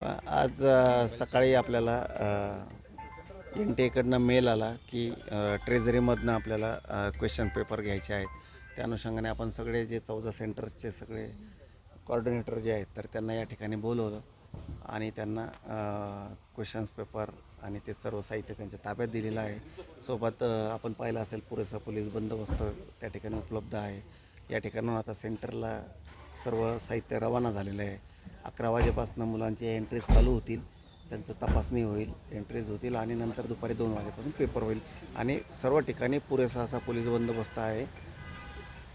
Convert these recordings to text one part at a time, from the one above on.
आज सकाळी आपल्याला एन टी एकडनं मेल आला की ट्रेझरीमधनं आपल्याला क्वेश्चन पेपर घ्यायचे आहेत. त्या अनुषंगाने आपण सगळे जे 14 सेंटर्सचे सगळे कॉर्डिनेटर जे आहेत तर त्यांना या ठिकाणी बोलवलं आणि त्यांना क्वेश्चन्स पेपर आणि ते सर्व साहित्य त्यांच्या ताब्यात दिलेलं आहे. सोबत आपण पाहिलं असेल पुरेसा पोलीस बंदोबस्त त्या ठिकाणी उपलब्ध आहे. या ठिकाणून आता सेंटरला सर्व साहित्य रवाना झालेलं आहे. 11 वाजेपासून मुलांची एंट्रीज चालू होतील, त्यांचं तपासणी होईल, एंट्रीज होतील आणि नंतर दुपारी 2 वाजेपासून पेपर होईल आणि सर्व ठिकाणी पुरेसा असा पोलीस बंदोबस्त आहे.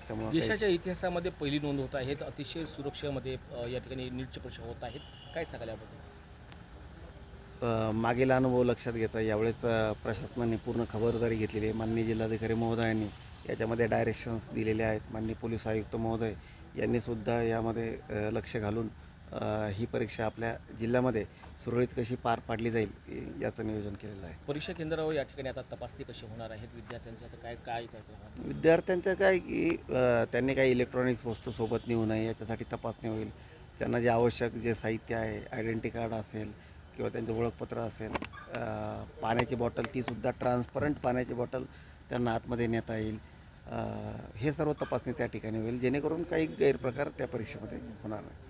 त्यामुळे देशाच्या इतिहासामध्ये पहिली नोंद होत आहे. अतिशय सुरक्षेमध्ये या ठिकाणी नीटचे परीक्षा होत आहेत. काय सांगाल याबद्दल? मागील अनुभव लक्षात घेता यावेळेस प्रशासनाने पूर्ण खबरदारी घेतलेली आहे. माननीय जिल्हाधिकारी महोदयांनी याच्यामध्ये डायरेक्शन्स दिलेले आहेत. माननीय पोलीस आयुक्त महोदय यांनीसुद्धा यामध्ये लक्ष घालून ही परीक्षा आपल्या जिल्ह्यामध्ये सुरळीत कशी पार पाडली जाईल याचं नियोजन केलेलं आहे. परीक्षा केंद्रावर या ठिकाणी आता तपासणी कशी होणार आहेत विद्यार्थ्यांची? आता काय विद्यार्थ्यांचं काय की त्यांनी काही इलेक्ट्रॉनिक्स वस्तू सोबत नेऊ नये याच्यासाठी तपासणी होईल. त्यांना जे आवश्यक जे साहित्य आहे, आयडेंटिटी कार्ड असेल किंवा त्यांचं ओळखपत्र असेल, पाण्याची बॉटल तीसुद्धा ट्रान्सपरंट पाण्याची बॉटल त्यांना आतमध्ये नेता येईल. हे सर्व तपासणी त्या ठिकाणी होईल जेणेकरून काही गैरप्रकार त्या परीक्षेमध्ये होणार नाही.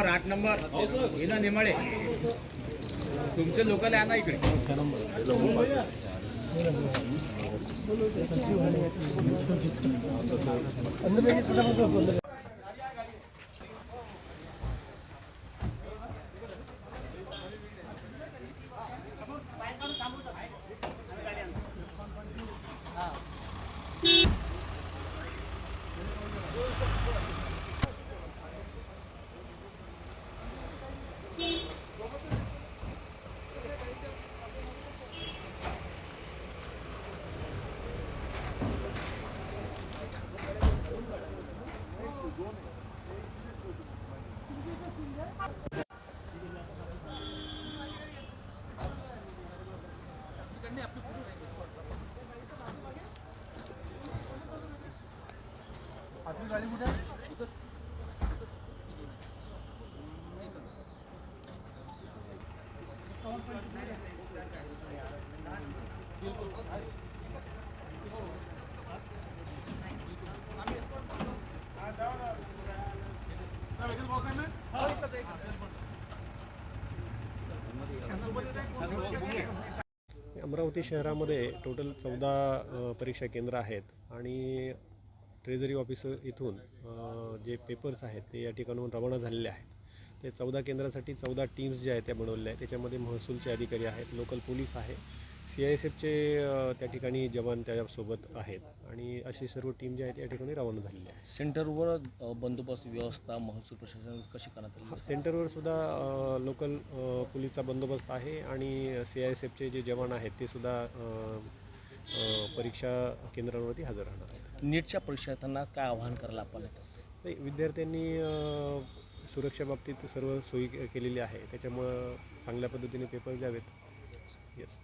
आठ नंबर येना निमाळे तुमचे लोकल आहे ना इकडे. आपली गाडी कुठे आहे? अमरावती शहरामध्ये टोटल 14 परीक्षा केंद्र आहेत आणि ट्रेझरी ऑफिसर इथून जे पेपर्स आहेत ते या ठिकाणून रवाना झालेले आहेत. ते 14 केंद्रासाठी 14 टीम्स ज्या आहेत त्या बनवलेल्या आहेत. त्याच्यामध्ये महसूलचे अधिकारी आहेत, लोकल पोलीस आहे, CISFचे त्या ठिकाणी जवान त्यासोबत आहेत आणि अशी सर्व टीम जी आहे त्या ठिकाणी रवाना झालेली आहे. सेंटरवर बंदोबस्त व्यवस्था महसूल प्रशासन कशी करण्यात आली? सेंटरवर सुद्धा लोकल पोलीसचा बंदोबस्त आहे आणि CISFचे जे जवान आहेत ते सुद्धा परीक्षा केंद्रांवरती हजर राहणार आहेत. नीटच्या परीक्षार्थ्यांना काय आवाहन करायला आपण? नाही, विद्यार्थ्यांनी सुरक्षेबाबतीत सर्व सोयी केलेली आहे, त्याच्यामुळं चांगल्या पद्धतीने पेपर द्यावेत. येस.